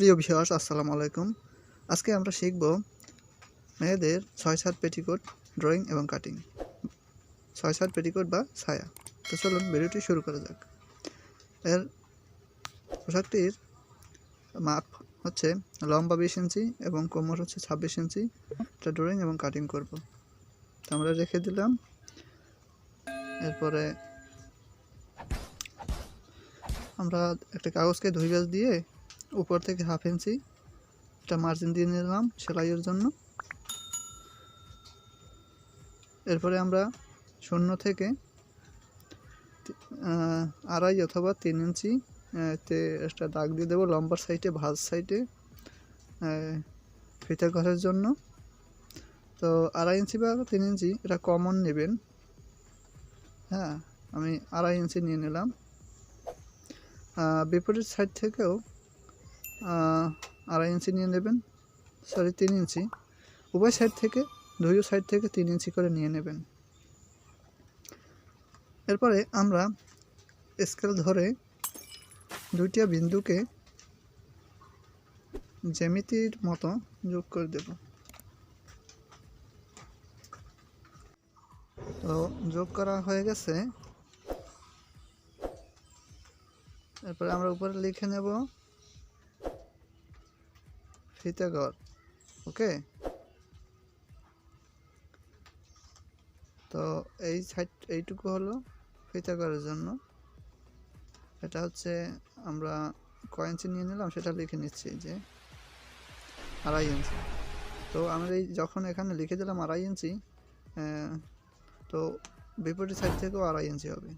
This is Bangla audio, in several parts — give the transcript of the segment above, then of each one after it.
প্রিয় ভিউয়ার্স, আসসালামু আলাইকুম। আজকে আমরা শিখব মেয়েদের 6/7 পেটিকোট ড্রয়িং এবং কাটিং। 6/7 পেটিকোট বা ছায়া। তো চলুন ভিডিওটি শুরু করা যাক। এর পোশাকটির মাপ হচ্ছে লম্বা 20 ইঞ্চি এবং কোমর হচ্ছে 26 ইঞ্চি। এটা ড্রয়িং এবং কাটিং করব। তো আমরা রেখে দিলাম। এরপরে আমরা একটা কাগজকে 2 গজ দিয়ে উপর থেকে 1/2 ইঞ্চি একটা মার্জিন দিয়ে নিলাম সেলাইয়ের জন্য। এরপরে আমরা 0 থেকে 2.5 অথবা 3 ইঞ্চি তে একটা দাগ দিয়ে দেবো লম্বার সাইডে, ভাঁজ সাইডে ফিতা ঘরের জন্য। তো 2.5 ইঞ্চি বা 3 ইঞ্চি এটা কমন নেবেন। হ্যাঁ, আমি 2.5 ইঞ্চি নিয়ে নিলাম। বিপরীত সাইড থেকেও 2.5 ইঞ্চি নিয়ে নেবেন, 3 ইঞ্চি। উভয় সাইড থেকে, দুই সাইড থেকে 3 ইঞ্চি করে নিয়ে নেবেন। এরপরে আমরা স্কেল ধরে দুইটা বিন্দুকে জ্যামিতির মতো যোগ করে দেব। তো যোগ করা হয়ে গেছে। এরপরে আমরা উপরে লিখে নেব ফিতা ঘর। ওকে, তো এই সাইড এইটুকু হলো ফিতা ঘরের জন্য। এটা হচ্ছে আমরা কয় ইঞ্চি নিয়ে নিলাম সেটা লিখে নিচ্ছি যে 2.5 ইঞ্চি। তো আমরা এই যখন এখানে লিখে দিলাম 2.5 ইঞ্চি, তো বিপরীত সাইড থেকেও 2.5 ইঞ্চি হবে।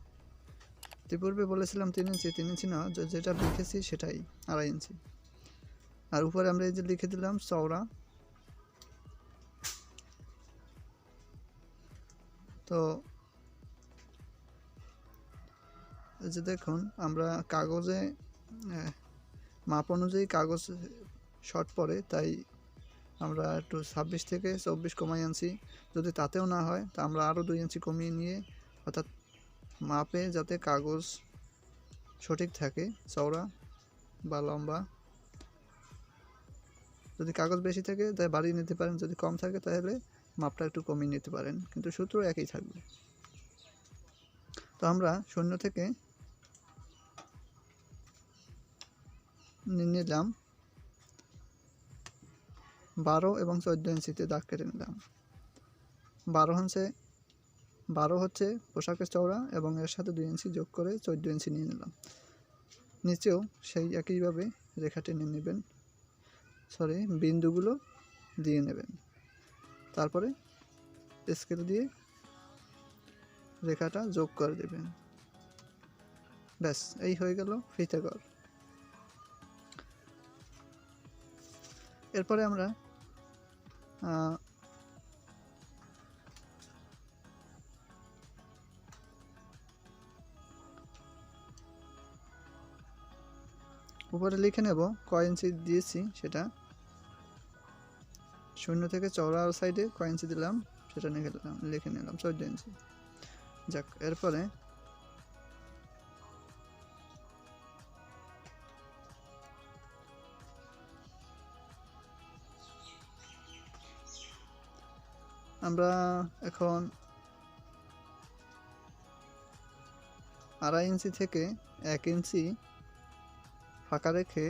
পূর্বে বলেছিলাম 3 ইঞ্চি, 3 ইঞ্চি না, যেটা লিখেছি সেটাই 2.5 ইঞ্চি। আর উপরে আমরা এই যে লিখে দিলাম চওড়া। তো এই যে দেখুন, আমরা কাগজে মাপ অনুযায়ী কাগজ শর্ট পড়ে, তাই আমরা একটু 26 থেকে 24 কমাই আনছি। যদি তাতেও না হয় তা আমরা আরও 2 ইঞ্চি কমিয়ে নিয়ে, অর্থাৎ মাপে যাতে কাগজ সঠিক থাকে, চওড়া বা লম্বা। যদি কাগজ বেশি থাকে তাই বাড়িয়ে নিতে পারেন, যদি কম থাকে তাহলে মাপটা একটু কমিয়ে নিতে পারেন, কিন্তু সূত্র একই থাকবে। তো আমরা 0 থেকে নিয়ে নিলাম 12 এবং 14 ইঞ্চিতে দাগ কেটে নিলাম। 12 হচ্ছে পোশাকের চওড়া এবং এর সাথে 2 ইঞ্চি যোগ করে 14 ইঞ্চি নিয়ে নিলাম। নিচেও সেই একইভাবে রেখা টেনে নেবেন, বিন্দুগুলো দিয়ে নেবেন। তারপরে স্কেল দিয়ে রেখাটা যোগ করে দেবেন। ব্যাস, এই হয়ে গেল ফিতা ঘর। এরপরে আমরা উপরে লিখে নেব কয় ইঞ্চি দিয়েছি সেটা। 0 থেকে চওড়া সাইডে কয় ইঞ্চি দিলাম সেটা লিখে নিলাম 14 ইঞ্চি। যাক, এরপরে আমরা এখন 2.5 ইঞ্চি থেকে 1 ইঞ্চি ফাঁকা রেখে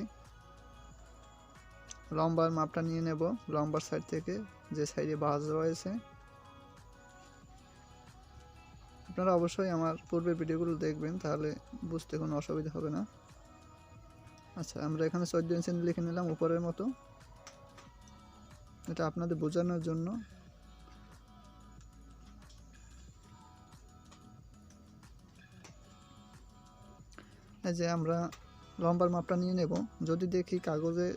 লম্বার মাপটা নিয়ে নেব। লম্বার সাইড থেকে যে সাইডে ভাঁজ রয়েছে, আপনারা অবশ্যই আমার পূর্বের ভিডিওগুলো দেখবেন, তাহলে বুঝতে কোনো অসুবিধা হবে না। আচ্ছা, আমরা এখানে 14 ইঞ্চি লিখে নিলাম উপরের মতো। এটা আপনাদের বোঝানোর জন্য। এই যে আমরা লম্বার মাপটা নিয়ে নেব। যদি দেখি কাগজে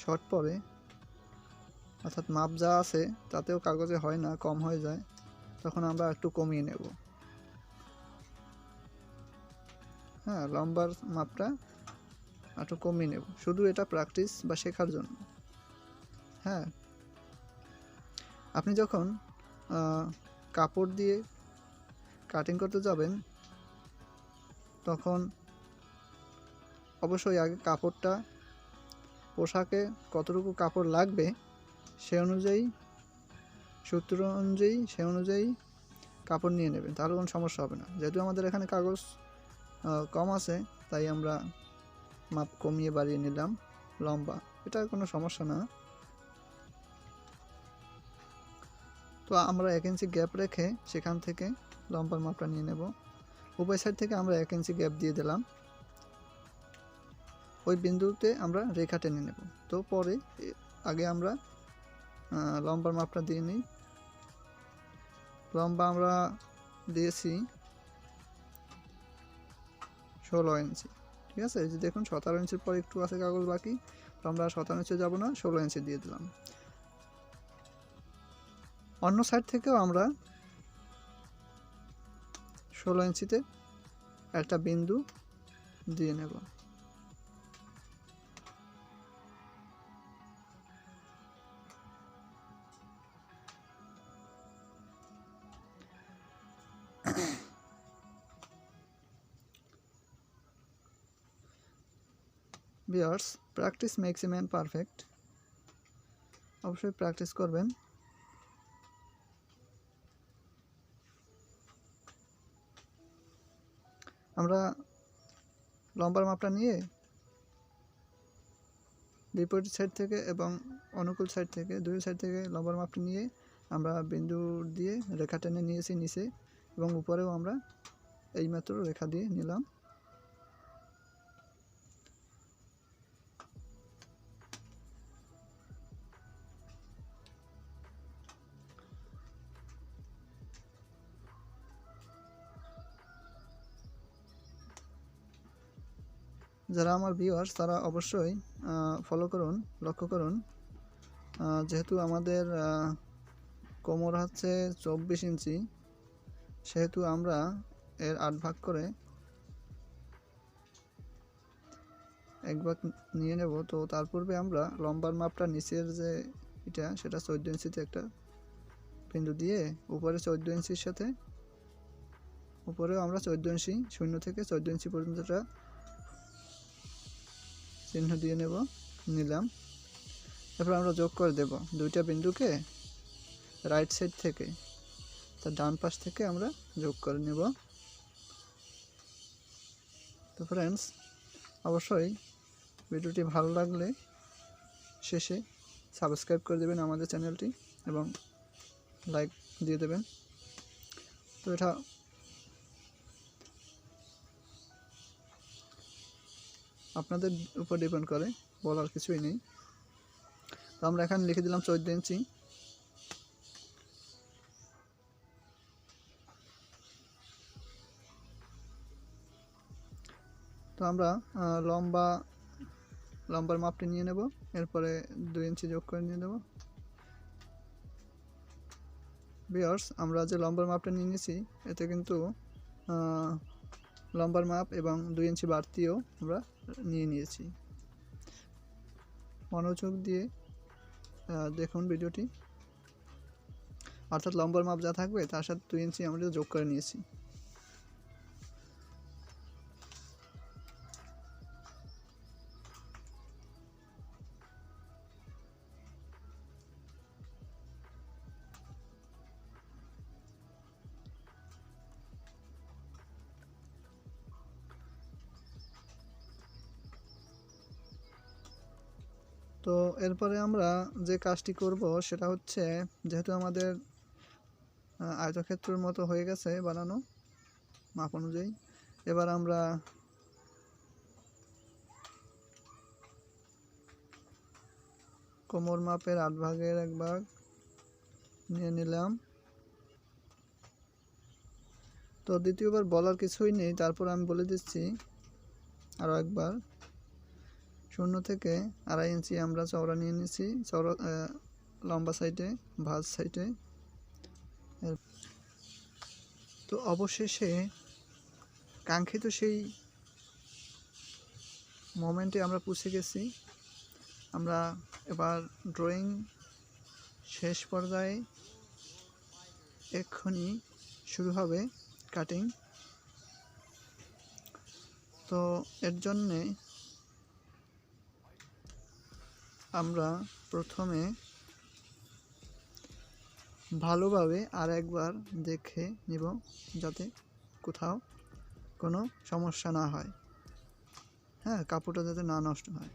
শর্ট পড়ে, অর্থাৎ মাপ যা আছে তাতেও কাগজে হয় না, কম হয়ে যায়, তখন আমরা একটু কমিয়ে নেব। হ্যাঁ, লম্বার মাপটা একটু কমিয়ে নেব, শুধু এটা প্র্যাকটিস বা শেখার জন্য। হ্যাঁ, আপনি যখন কাপড় দিয়ে কাটিং করতে যাবেন তখন অবশ্যই আগে কাপড়টা, পোশাকে কতটুকু কাপড় লাগবে সে অনুযায়ী, সূত্র অনুযায়ী, সে অনুযায়ী কাপড় নিয়ে নেবেন, তাহলে কোনো সমস্যা হবে না। যেহেতু আমাদের এখানে কাগজ কম আছে, তাই আমরা মাপ কমিয়ে বাড়িয়ে নিলাম লম্বা, এটা কোনো সমস্যা না। তো আমরা 1 ইঞ্চি গ্যাপ রেখে সেখান থেকে লম্বার মাপটা নিয়ে নেব। উভয় সাইড থেকে আমরা 1 ইঞ্চি গ্যাপ দিয়ে দিলাম, ওই বিন্দুতে আমরা রেখা টেনে নেব। তো পরে আগে আমরা লম্বার মাপটা দিয়ে নিই। লম্বা আমরা দিয়েছি 16 ইঞ্চি, ঠিক আছে। এই যে দেখুন 17 ইঞ্চির পর একটু আছে কাগজ বাকি, তো আমরা 17 ইঞ্চি যাব না, 16 ইঞ্চি দিয়ে দিলাম। অন্য সাইড থেকেও আমরা 16 ইঞ্চিতে একটা বিন্দু দিয়ে নেব। Viewers, practice makes a man perfect, অবশ্যই প্র্যাকটিস করবেন। আমরা লম্বার মাপটা নিয়ে বিপরীত সাইড থেকে এবং অনুকূল সাইড থেকে, দুই সাইড থেকে লম্বার মাপটা নিয়ে আমরা বিন্দু দিয়ে রেখা টেনে নিয়েছি নিচে, এবং উপরেও আমরা এইমাত্র রেখা দিয়ে নিলাম। যারা আমার ভিউয়ার্স তারা অবশ্যই ফলো করুন, লক্ষ্য করুন। যেহেতু আমাদের কোমর হচ্ছে 24 ইঞ্চি, সেহেতু আমরা এর 8 ভাগ করে এক ভাগ নিয়ে নেব। তো তার পূর্বে আমরা লম্বার মাপটা নিচের যে এটা, সেটা 14 ইঞ্চিতে একটা বিন্দু দিয়ে উপরে 14 ইঞ্চির সাথে উপরেও আমরা 14 ইঞ্চি, শূন্য থেকে 14 ইঞ্চি পর্যন্ত চিহ্ন দিয়ে নিলাম। তারপর আমরা যোগ করে দেব দুইটা বিন্দুকে রাইট সাইড থেকে, তার ডান পাশ থেকে আমরা যোগ করে নেব। তো ফ্রেন্ডস, অবশ্যই ভিডিওটি ভালো লাগলে শেষে সাবস্ক্রাইব করে দেবেন আমাদের চ্যানেলটি এবং লাইক দিয়ে দেবেন। তো এটা আপনাদের উপর ডিপেন্ড করে, বলার কিছুই নেই। তো আমরা এখানে লিখে দিলাম 14 ইঞ্চি। তো আমরা লম্বার মাপটি নিয়ে নেব, এরপরে 2 ইঞ্চি যোগ করে নিয়ে নেব। ভিউয়ার্স, আমরা যে লম্বার মাপটা নিয়ে নিয়েছি এতে কিন্তু লম্বার মাপ এবং 2 ইঞ্চি বাড়তিও আমরা নিয়েছি। মনোযোগ দিয়ে দেখুন ভিডিওটি, অর্থাৎ লম্বার মাপ যা থাকবে তার সাথে 2 ইঞ্চি আমরা যোগ করে নিয়েছি। তো এরপরে আমরা যে কাজটি করব সেটা হচ্ছে, যেহেতু আমাদের আয়তক্ষেত্রের মতো হয়ে গেছে বানানো মাপ অনুযায়ী, এবার আমরা কোমর মাপের 8 ভাগের 1 ভাগ নিয়ে নিলাম। তো দ্বিতীয়বার বলার কিছুই নেই, তারপর আমি বলে দিচ্ছি আরও একবার। 0 থেকে 2.5 ইঞ্চি আমরা চওড়া নিয়ে নিয়েছি, চওড়া লম্বা সাইডে, ভাঁজ সাইডে। তো অবশেষে কাঙ্ক্ষিত সেই মোমেন্টে আমরা পৌঁছে গেছি। আমরা এবার ড্রয়িং শেষ পর্যায়ে, এক্ষুনি শুরু হবে কাটিং। তো এর জন্যে আমরা প্রথমে ভালোভাবে আর একবার দেখে নিব যাতে কোথাও কোনো সমস্যা না হয়, হ্যাঁ, কাপড়টা যাতে না নষ্ট হয়।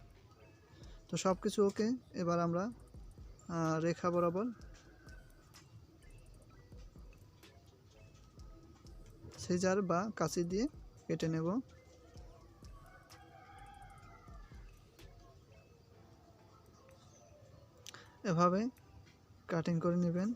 তো সব কিছু ওকে। এবার আমরা রেখা বরাবর সিজার বা কাঁচি দিয়ে কেটে নেব। এভাবে কাটিং করে নেবেন।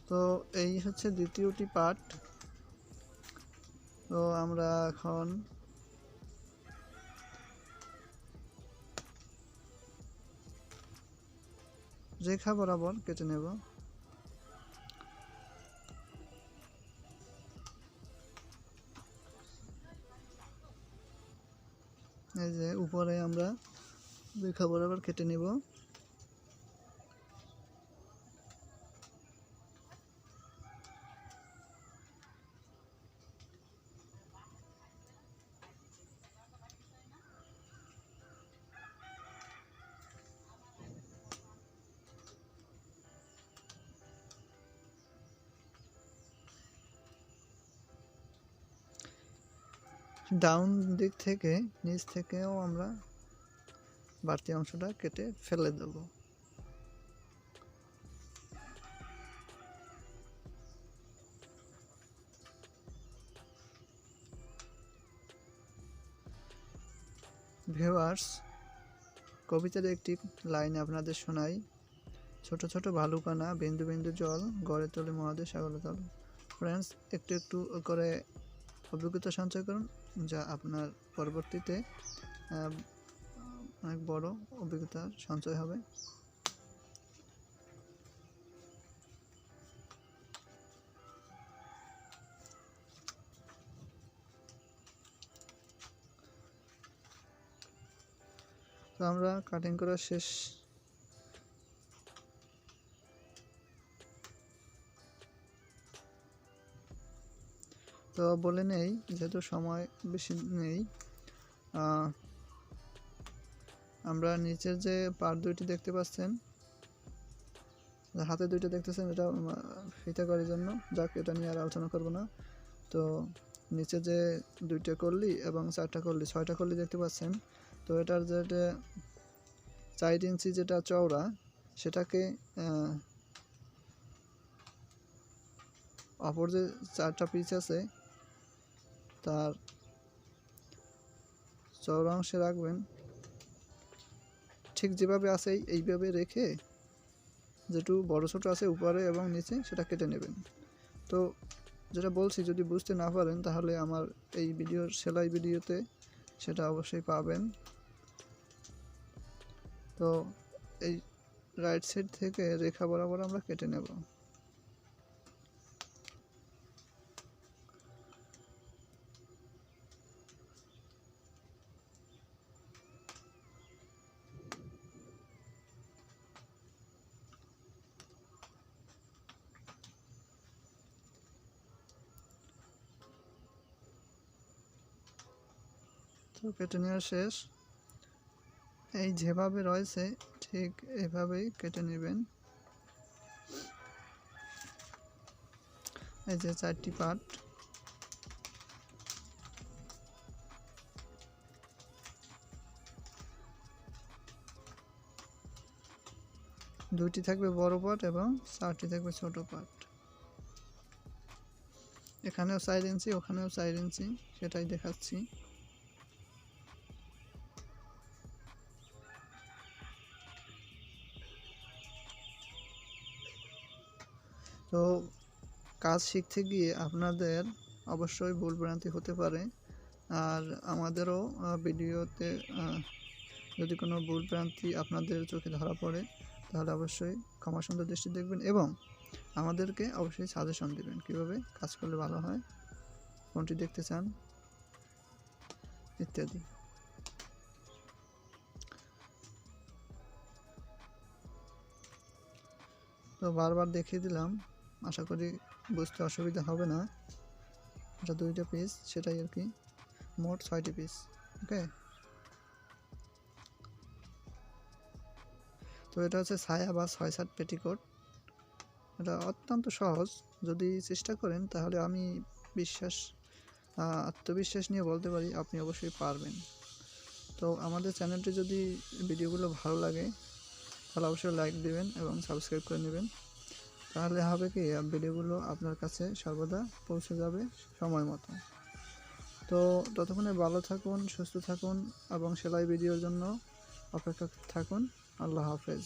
তো এই হচ্ছে দ্বিতীয়টি পার্ট। তো আমরা এখন রেখা বরাবর কেটে নেব। এই যে উপরে আমরা রেখা বরাবর কেটে নেব। ডাউন দিক থেকে নিচ থেকেও আমরা বাড়তি অংশটা কেটে ফেলে দেব। ভিউয়ার্স, কবিতার একটি লাইন আপনাদের শোনাই। ছোট ছোট ভালুকানা বিন্দু বিন্দু জল গড়ে তোলে মহাদেশ সাগরতল। ফ্রেন্ডস, একটু একটু করে অভিজ্ঞতা সঞ্চয় করুন, যা আপনার পরবর্তীতে অনেক বড় অভিজ্ঞতার সঞ্চয় হবে। তো আমরা কাটিং করা শেষ। তো বলে নেই, যেহেতু সময় বেশি নেই, আমরা নিচের যে পার্ট দুইটি দেখতে পাচ্ছেন, হাতে দুইটা দেখতেছেন, এটা ফিতা করার জন্য, যাক এটা নিয়ে আর আলোচনা করব না। তো নিচে যে দুইটা কল্লি এবং চারটা কল্লি, 6টা কল্লি দেখতে পাচ্ছেন। তো এটার যেটা 4 ইঞ্চি যেটা চওড়া, সেটাকে অপর যে 4টা পিস আছে তার চওড়া অংশে রাখবেন। ঠিক যেভাবে আছে এইভাবে রেখে যেটু বড় ছোট আছে উপরে এবং নিচে সেটা কেটে নেবেন। তো যেটা বলছি, যদি বুঝতে না পারেন তাহলে আমার এই ভিডিওর সেলাই ভিডিওতে সেটা অবশ্যই পাবেন। তো এই রাইট সাইড থেকে রেখা বরাবর আমরা কেটে নেব। তো কেটে নেওয়া শেষ। এই যেভাবে রয়েছে ঠিক এভাবেই কেটে নেবেন। এই যে 4টি পার্ট, দুইটি থাকবে বড় পার্ট এবং 4টি থাকবে ছোট পার্ট। এখানেও 4 ইঞ্চি, ওখানেও 4 ইঞ্চি, সেটাই দেখাচ্ছি। তো কাজ শিখতে গিয়ে আপনাদের অবশ্যই ভুল ভ্রান্তি হতে পারে, আর আমাদেরও ভিডিওতে যদি কোনো ভুল ভ্রান্তি আপনাদের চোখে ধরা পড়ে তাহলে অবশ্যই ক্ষমা সুন্দর দৃষ্টি দেখবেন এবং আমাদেরকে অবশ্যই সাজেশন দেবেন কীভাবে কাজ করলে ভালো হয়, কোনটি দেখতে চান ইত্যাদি। তো বারবার দেখিয়ে দিলাম, আশা করি বুঝতে অসুবিধা হবে না। এটা 2টা পিস, সেটাই আর কি, মোট 6টি পিস। ওকে, তো এটা হচ্ছে ছায়া বা 6/7 পেটিকোট। এটা অত্যন্ত সহজ, যদি চেষ্টা করেন তাহলে আমি আত্মবিশ্বাস নিয়ে বলতে পারি আপনি অবশ্যই পারবেন। তো আমাদের চ্যানেলটি যদি ভিডিওগুলো ভালো লাগে তাহলে অবশ্যই লাইক দিবেন এবং সাবস্ক্রাইব করে নেবেন। তাহলে হবে কি, ভিডিওগুলো আপনার কাছে সর্বদা পৌঁছে যাবে সময় মতো। তো ততক্ষণে ভালো থাকুন, সুস্থ থাকুন এবং সেলাই ভিডিওর জন্য অপেক্ষা থাকুন। আল্লাহ হাফেজ।